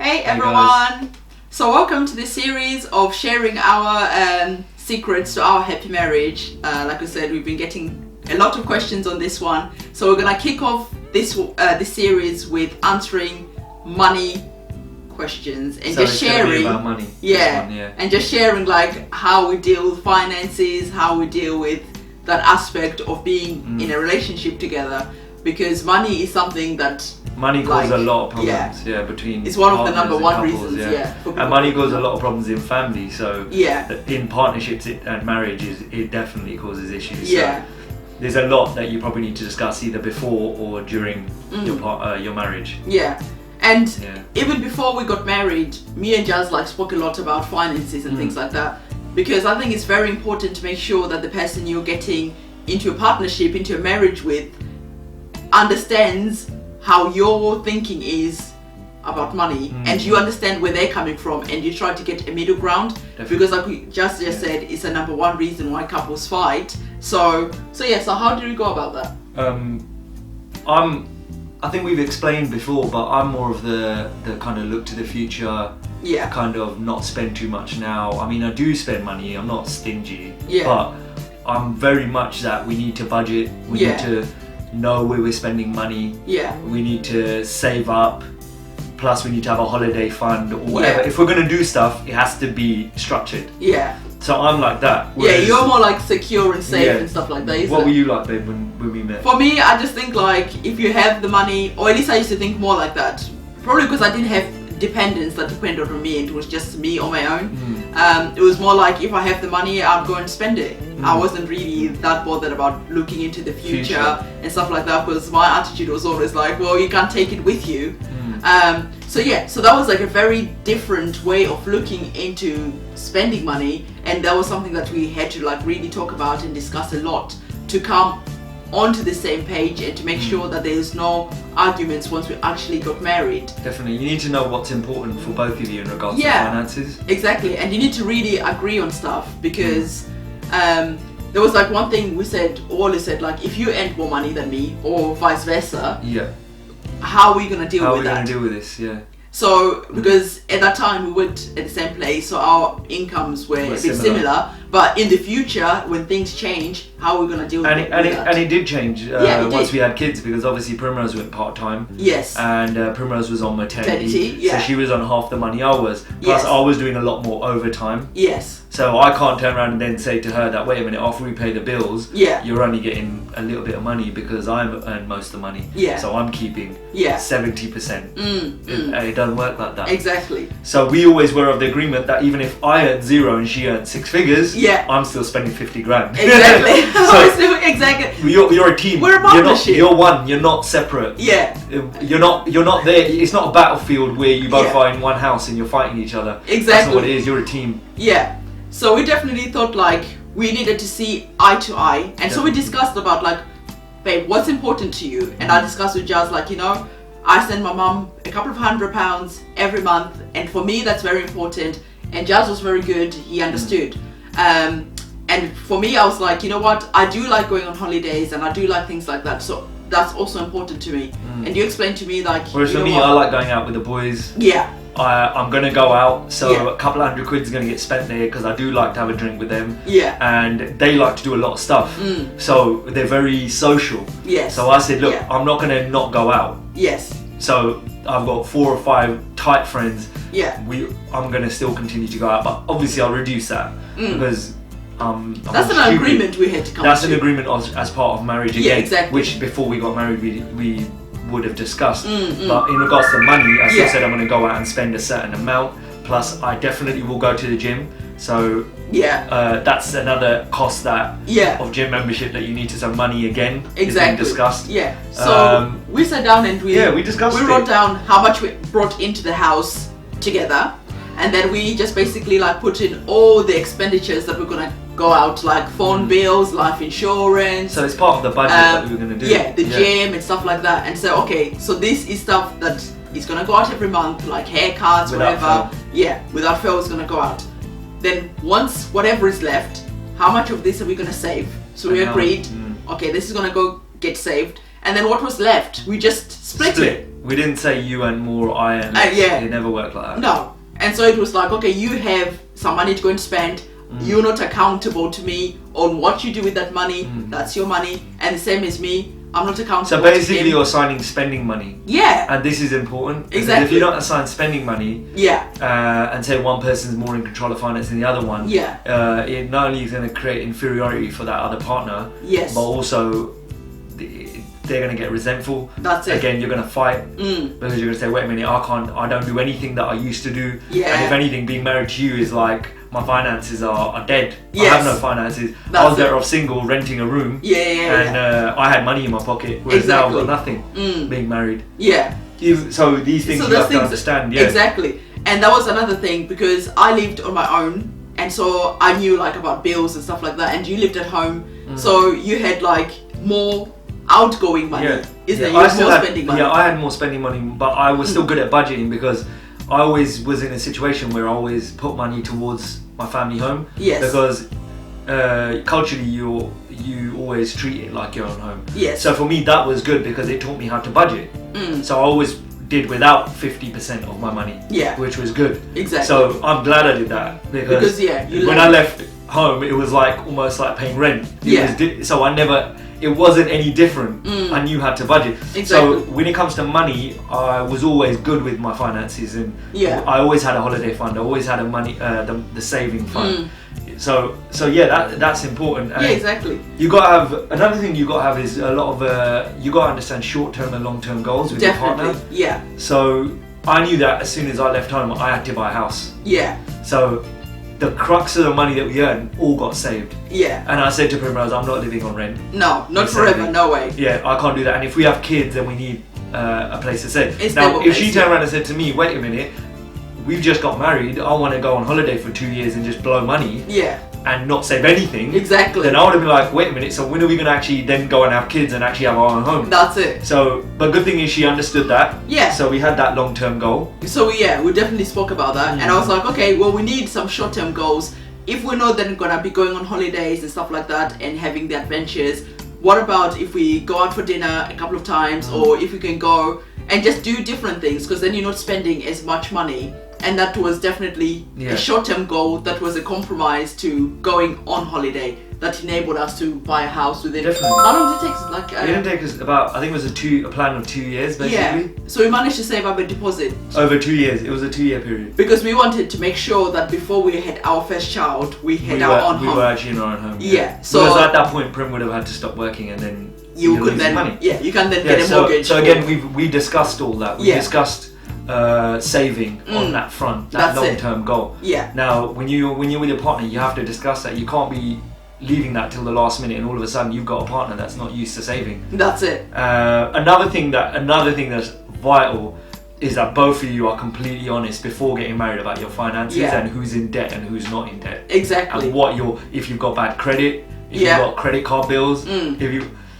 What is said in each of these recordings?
Hey Hey everyone! So welcome to this series of sharing our secrets to our happy marriage. Like I said, we've been getting a lot of questions on this one. So we're gonna kick off this series with answering money questions and So just it's gonna be sharing about money. yeah, Yeah. and just sharing like how we deal with finances, how we deal with that aspect of being in a relationship together, because money is something that Money causes a lot of yeah. problems, between it's one of the partners number and one couples, reasons, for people And money to- causes a lot of problems in family, so Yeah. in partnerships and marriages, it definitely causes issues. Yeah. So there's a lot that you probably need to discuss either before or during your marriage. Yeah. And Yeah. even before we got married, me and Jazz spoke a lot about finances and things like that, because I think it's very important to make sure that the person you're getting into a partnership, into a marriage with, understands how your thinking is about money, and you understand where they're coming from, and you try to get a middle ground. Definitely. Because like we just said, it's a number one reason why couples fight. So how do we go about that? I think we've explained before, but I'm more of the kind of look to the future, kind of not spend too much now. I mean, I do spend money, I'm not stingy, but I'm very much that we need to budget, we need to know where we're spending money, we need to save up, plus we need to have a holiday fund or whatever. If we're going to do stuff, it has to be structured. So I'm like that. Whereas, you're more like secure and safe and stuff like that. What were you like, babe, when we met? For me, I just think like if you have the money, or at least I used to think more like that. Probably because I didn't have dependents that depended on me, and it was just me on my own. It was more like if I have the money, I'm going to spend it. I wasn't really that bothered about looking into the future and stuff like that, because my attitude was always like, well, you can't take it with you. So that was like a very different way of looking into spending money, and that was something that we had to like really talk about and discuss a lot to come onto the same page and to make sure that there's no arguments once we actually got married. Definitely, you need to know what's important for both of you in regards to finances. Exactly, and you need to really agree on stuff, because there was like one thing we always said, like if you earn more money than me or vice versa, how are we gonna deal with that? How are we gonna deal with this? So, because at that time we worked at the same place, so our incomes were a bit similar. But in the future, when things change, how are we going to deal with that? And it did change once we had kids, because obviously Primrose went part-time. Yes. And Primrose was on maternity. So she was on half the money I was. Plus I was doing a lot more overtime. Yes. So I can't turn around and then say to her that, wait a minute, after we pay the bills, you're only getting a little bit of money, because I earn most of the money. So I'm keeping 70%. It doesn't work like that. Exactly. So we always were of the agreement that even if I earned 0 and she earned 6 figures, I'm still spending 50 grand. Exactly. So exactly. You're a team. We're a partnership. You're one. You're not separate. You're not there. It's not a battlefield where you both are in one house and you're fighting each other. Exactly. That's not what it is. You're a team. So we definitely thought like we needed to see eye to eye, and so we discussed about like, babe, what's important to you? And I discussed with Jazz like, I send my mum a couple of £100 every month, and for me that's very important. And Jazz was very good. He understood. And for me, I was like, you know what? I do like going on holidays, and I do like things like that. So that's also important to me. And you explained to me like. Whereas for me, I like going out with the boys. I'm gonna go out, so a couple of £100 is gonna get spent there, because I do like to have a drink with them. And they like to do a lot of stuff. So they're very social. So I said, look, I'm not gonna not go out. So I've got 4 or 5 tight friends. I'm gonna still continue to go out, but obviously I'll reduce that because that's an agreement we had to come to. That's an agreement as part of marriage again, exactly. which before we got married we would have discussed. But in regards to money, I still said I'm gonna go out and spend a certain amount. Plus, I definitely will go to the gym. So that's another cost of gym membership that you need to save money again. Is being discussed. So we sat down and we discussed. We wrote down how much we brought into the house together, and then we just basically like put in all the expenditures that we're gonna go out, like phone bills, life insurance. So it's part of the budget that we were gonna do. The gym and stuff like that. And so so this is stuff that is gonna go out every month, like haircuts, whatever. Without fail, it's gonna go out. Then once whatever is left, how much of this are we gonna save? So we agreed, okay, this is gonna go get saved, and then what was left, we just split it. We didn't say you earn more, I earn less. It never worked like that. No. And so it was like, okay, you have some money to go and spend. You're not accountable to me on what you do with that money. That's your money. And the same as me, I'm not accountable. So basically, you're assigning spending money. Yeah. And this is important. Exactly. If you don't assign spending money, and say one person's more in control of finance than the other one, it not only is going to create inferiority for that other partner, but also they're going to get resentful. That's it. Again, you're going to fight because you're going to say, wait a minute, I don't do anything that I used to do. And if anything, being married to you is like, my finances are dead. I have no finances. I was better off single, renting a room. And I had money in my pocket, whereas now I've got nothing being married. So these things you have to understand. Exactly. And that was another thing, because I lived on my own, and so I knew like about bills and stuff like that, and you lived at home, so you had like more outgoing money. Isn't it? You had more spending money. I had more spending money, but I was still good at budgeting, because I always was in a situation where I always put money towards my family home. Because culturally you always treat it like your own home. So for me that was good, because it taught me how to budget. So I always did without 50% of my money, which was good. So I'm glad I did that, because when I left home it was like almost like paying rent. So it wasn't any different. I knew how to budget. So when it comes to money, I was always good with my finances, and I always had a holiday fund. I always had the saving fund. So that's important. And you got to have another thing. You got to have is a lot of you got to understand short-term and long-term goals with your partner. So I knew that as soon as I left home, I had to buy a house. So the crux of the money that we earned all got saved. And I said to Primrose, I'm not living on rent. No, not forever, no way. I can't do that. And if we have kids, then we need a place to stay. Now, if she turned around and said to me, wait a minute, we've just got married, I want to go on holiday for 2 years and just blow money. And not save anything. Then I would have been like, wait a minute, so when are we going to actually then go and have kids and actually have our own home? That's it. So, but good thing is she understood that. So we had that long-term goal. So we definitely spoke about that. And I was like, okay, well, we need some short-term goals. If we're not then going to be going on holidays and stuff like that and having the adventures, what about if we go out for dinner a couple of times, or if we can go and just do different things, because then you're not spending as much money. And that was definitely a short-term goal that was a compromise to going on holiday that enabled us to buy a house within. How long did it take? Like it didn't take us about, I think it was a plan of 2 years basically. So we managed to save up a deposit. Over 2 years, it was a 2-year period. Because we wanted to make sure that before we had our first child, we had our own home. We were actually in our own home. So because at that point, Prim would have had to stop working, and then you could then money. You can then get a mortgage. So again, we discussed all that. We discussed saving on that front, that long-term goal. Now, when you're with your partner, you have to discuss that. You can't be leaving that till the last minute, and all of a sudden you've got a partner that's not used to saving. That's it. Another thing that's vital is that both of you are completely honest before getting married about your finances and who's in debt and who's not in debt. Exactly. And if you've got bad credit, if you've got credit card bills,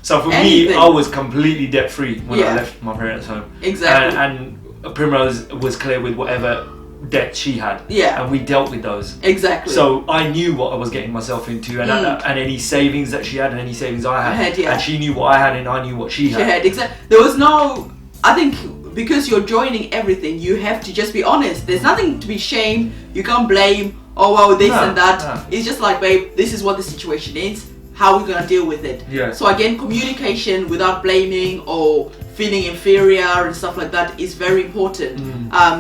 So for me, I was completely debt free when I left my parents' home. Exactly. And Primrose was clear with whatever debt she had. And we dealt with those. Exactly. So I knew what I was getting myself into, and any savings that she had and any savings I had. And she knew what I had and I knew what she had. Exactly. There was no, I think, because you're joining everything, you have to just be honest. There's nothing to be shamed. You can't blame, oh well, this and that. It's just like, babe, this is what the situation is. How are we gonna deal with it? So again, communication without blaming or feeling inferior and stuff like that is very important.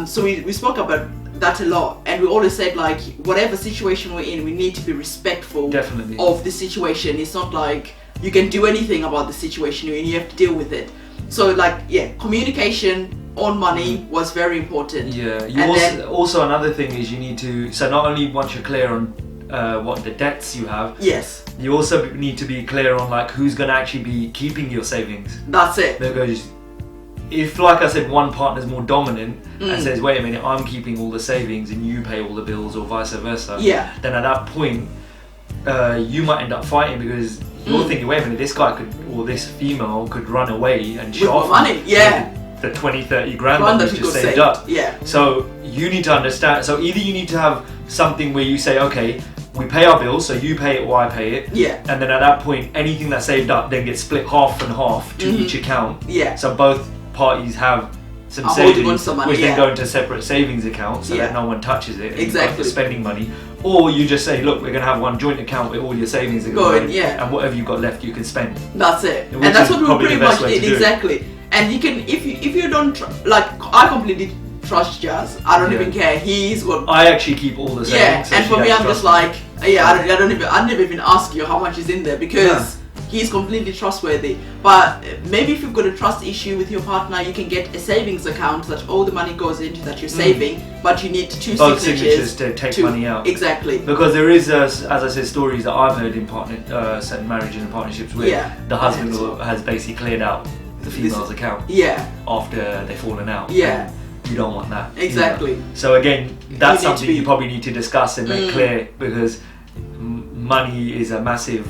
So we spoke about that a lot, and we always said, like, whatever situation we're in, we need to be respectful of the situation. It's not like you can do anything about the situation and you have to deal with it. So like, communication on money was very important. Also another thing is you need to, so not only once you're clear on what the debts you have, you also need to be clear on like who's going to actually be keeping your savings. That's it. Because if, like I said, one partner's more dominant and says, wait a minute, I'm keeping all the savings and you pay all the bills, or vice versa, then at that point you might end up fighting, because you're thinking, wait a minute, this guy could, or this female could run away and shop money. The 20-30 grand that you just saved up. So you need to understand, so either you need to have something where you say, okay, we pay our bills, so you pay it or I pay it. And then at that point, anything that's saved up then gets split half and half to each account. So both parties have some savings, some money, which then go into separate savings accounts so that no one touches it. Exactly. For spending money. Or you just say, look, we're going to have one joint account where all your savings are going, and whatever you've got left you can spend. That's it. And that's what we pretty much did, exactly. And you can, if you don't, like, I completely trust Jazz. I don't even care. He's what I actually keep all the savings. Yeah, and for me, I'm just like, I never even ask you how much is in there because he's completely trustworthy. But maybe if you've got a trust issue with your partner, you can get a savings account that all the money goes into that you're saving, but you need both signatures to take money out. Exactly. Because there is, as I said, stories that I've heard in certain marriages and partnerships where the husband has basically cleared out the female's account after they've fallen out. Yeah. You don't want that. Exactly. Either. So again, that's something you probably need to discuss and make clear, because money is a massive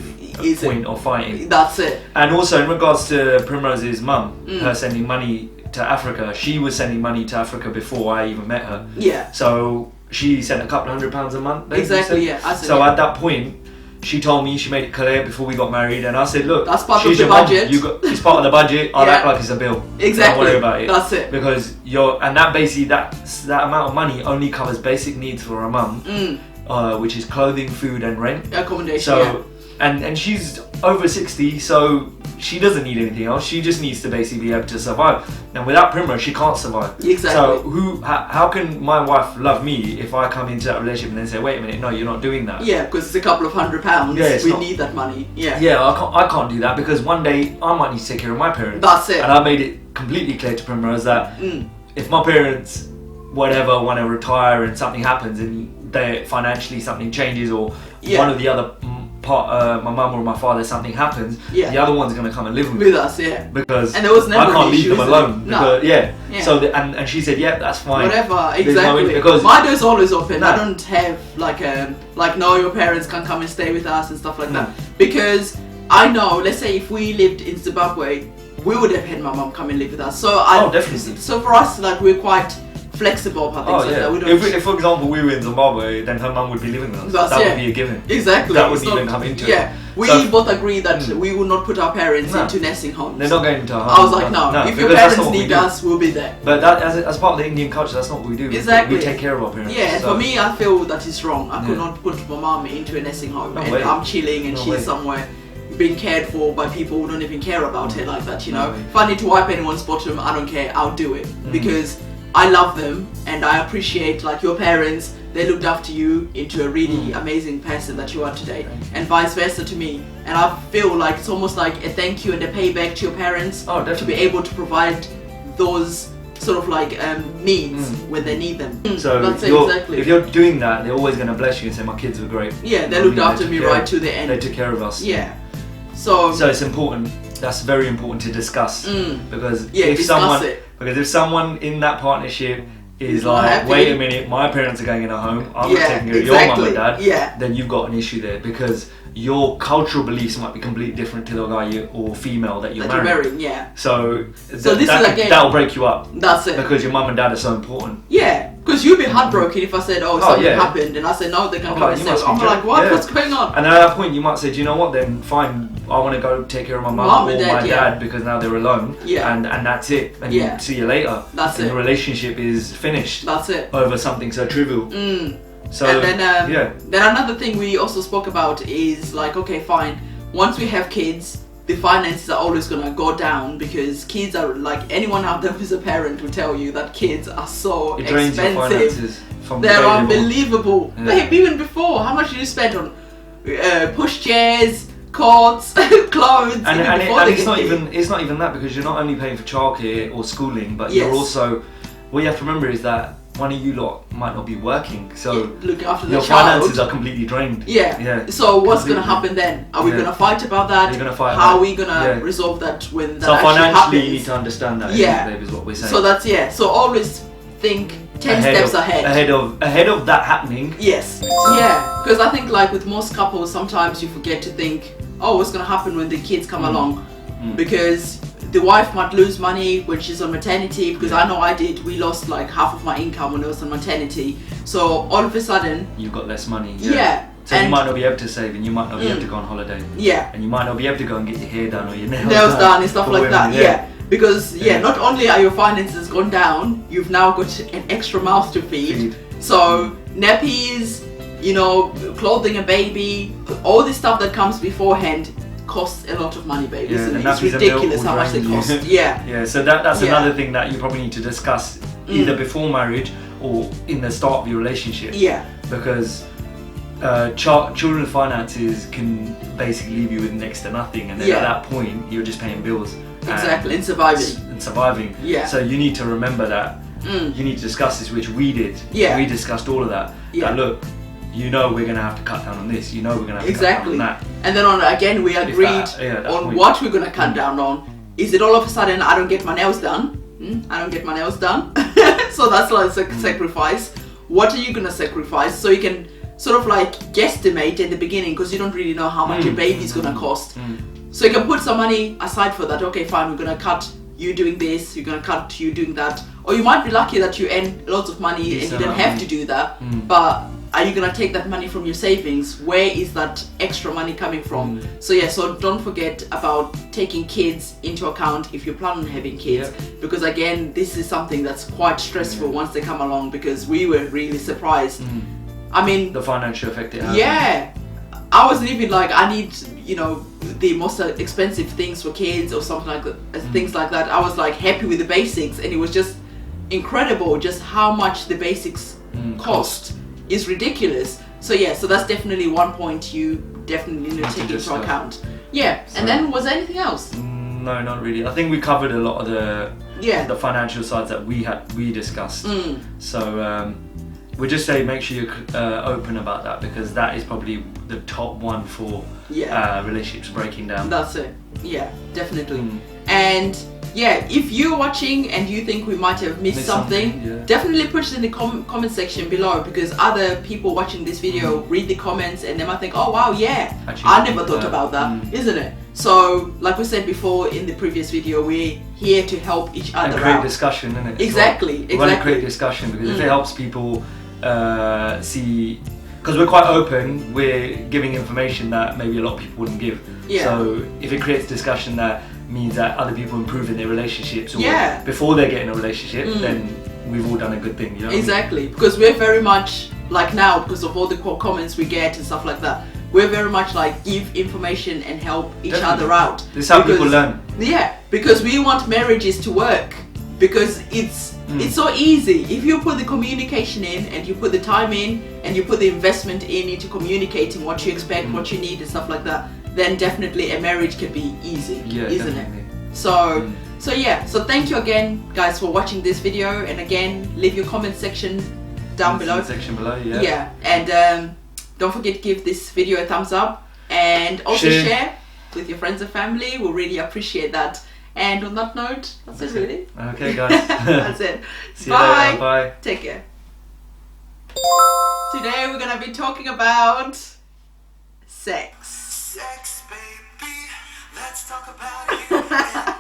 point of fighting. That's it. And also in regards to Primrose's mum, her sending money to Africa, she was sending money to Africa before I even met her. Yeah. So she sent a couple £100 a month. Exactly. Yeah. So at that point, she told me, she made it clear before we got married, and I said, look, that's part of the budget. It's part of the budget. I'll act like it's a bill. Exactly. Don't worry about it. That's it. Because that basically, that amount of money only covers basic needs for a mum, which is clothing, food, and rent. Accommodation. So, and she's over 60, so she doesn't need anything else. She just needs to basically be able to survive. And without Primrose, she can't survive. Exactly. So how can my wife love me if I come into that relationship and then say, wait a minute, no, you're not doing that? Yeah, because it's a couple of £100. Yeah, we need that money. Yeah. Yeah, I can't do that, because one day I might need to take care of my parents. That's it. And I made it completely clear to Primrose that if my parents, whatever, want to retire and something happens and they financially something changes, or one of the other my mum or my father, something happens, the other one's going to come and live with us, because and there was never I can't leave them alone. No. Because, so and she said, that's fine. Whatever, exactly. Because my door's always open. I don't have no, your parents can come and stay with us and stuff like that, because I know, let's say if we lived in Zimbabwe, we would have had my mum come and live with us. So definitely. So for us, we're quite flexible about things like that. We don't if, for example, we were in Zimbabwe, then her mum would be living with us. That would be a given. Exactly. That wouldn't even come into it. Yeah. We both agree that we would not put our parents into nursing homes. They're not going into a home. I was like, no, if your parents need us, we'll be there. But that, as part of the Indian culture, that's not what we do. Exactly. We take care of our parents. Yeah, for me, I feel that is wrong. I could not put my mum into a nursing home, and I'm chilling and she's somewhere being cared for by people who don't even care about her like that, If I need to wipe anyone's bottom, I don't care, I'll do it. Because I love them and I appreciate your parents, they looked after you into a really amazing person that you are today, and vice versa to me. And I feel like it's almost like a thank you and a payback to your parents to be able to provide those sort of needs when they need them. So if you're doing that, they're always going to bless you and say, my kids were great. Yeah, they looked after me right to the end. They took care of us. Yeah. So it's important. That's very important to discuss, because if someone in that partnership is like, wait a minute, my parents are going in a home, I'm not taking care of your mum and dad, then you've got an issue there, because your cultural beliefs might be completely different to the guy or female that you're marrying. So that'll break you up. That's it. Because your mum and dad are so important. Yeah, because you'd be heartbroken if I said, something happened, and I said, no, they can come and stay. I'm like, what? What's going on? And at that point, you might say, do you know what? Then fine, I want to go take care of my mum or my dad, because now they're alone. And that's it. And you see you later. That's and it. the relationship is finished. That's it. Over something so trivial. So and then another thing we also spoke about is okay, fine. Once we have kids, the finances are always gonna go down, because kids are anyone out there who's a parent will tell you that kids are so expensive. Drains your finances from they're unbelievable. Even before, how much did you spend on pushchairs, coats, clothes? And it's not even that, because you're not only paying for childcare or schooling, but you're also, what you have to remember is that one of you lot might not be working, so look after your finances are completely drained. So what's going to happen then? Are we going to fight about that? You're going to fight. How are we going to resolve that when that so actually financially happens? You need to understand that, babe, is what we're saying. So that's so always think 10 steps ahead. Ahead of that happening. Yes. Because I think with most couples, sometimes you forget to think, what's going to happen when the kids come along, because the wife might lose money when she's on maternity, because I know I did. We lost half of my income when I was on maternity. So all of a sudden, you've got less money. So you might not be able to save, and you might not be able to go on holiday. And you might not be able to go and get your hair done or your nails done and stuff like that. because not only are your finances gone down, you've now got an extra mouth to feed. So nappies, you know, clothing a baby, all this stuff that comes beforehand costs a lot of money, baby. Isn't it? It's ridiculous how much they cost. Yeah. So that's another thing that you probably need to discuss either before marriage or in the start of your relationship. Yeah. Because children's finances can basically leave you with next to nothing, and then at that point you're just paying bills. Exactly, and surviving. Yeah. So you need to remember that. You need to discuss this, which we did. Yeah. We discussed all of that. Yeah. That look, you know we're going to have to cut down on this. You know we're going to have to cut down on that. And then again we agreed on what we're going to cut down on. Is it all of a sudden I don't get my nails done? I don't get my nails done. So that's like a sacrifice. What are you going to sacrifice? So you can sort of like guesstimate at the beginning, because you don't really know how much your baby's going to cost. So you can put some money aside for that. Okay, fine, we're going to cut you doing this, you're going to cut you doing that. Or you might be lucky that you earn lots of money and you don't have to do that. But are you going to take that money from your savings? Where is that extra money coming from? So don't forget about taking kids into account if you plan on having kids. Because again, this is something that's quite stressful once they come along, because we were really surprised. I mean, the financial effect it has. Yeah. I wasn't even like, I need, you know, the most expensive things for kids or something like that, things like that. I was like happy with the basics, and it was just incredible just how much the basics cost. Is ridiculous. So that's definitely one point you definitely need to take into account. And then was there anything else? No, not really. I think we covered a lot of the financial sides that we discussed. So we just say make sure you're open about that, because that is probably the top one for relationships breaking down. That's it. Yeah, definitely. And if you're watching and you think we might have missed something, definitely put it in the comment section below, because other people watching this video read the comments and they might think, oh wow, actually, I never thought about that, isn't it? So like we said before in the previous video, we're here to help each other and create out. Discussion, isn't it? Exactly. We want to create discussion, because if it helps people see, because we're quite open, we're giving information that maybe a lot of people wouldn't give. So if it creates discussion that means that other people improve in their relationships or before they get in a relationship, then we've all done a good thing. You know exactly. Because we're very much like now, because of all the comments we get and stuff like that, we're very much like give information and help each other out. This is how people learn. Yeah, because we want marriages to work, because it's so easy. If you put the communication in, and you put the time in, and you put the investment into communicating what you expect, what you need and stuff like that, then definitely a marriage can be easy, isn't it? So thank you again, guys, for watching this video, and again, leave your comment section down below. And don't forget to give this video a thumbs up, and also share with your friends and family. We'll really appreciate that. And on that note, that's it really. Okay, guys. That's it. See you later. Bye. Take care. Today we're gonna be talking about sex. Sex, baby. Let's talk about it.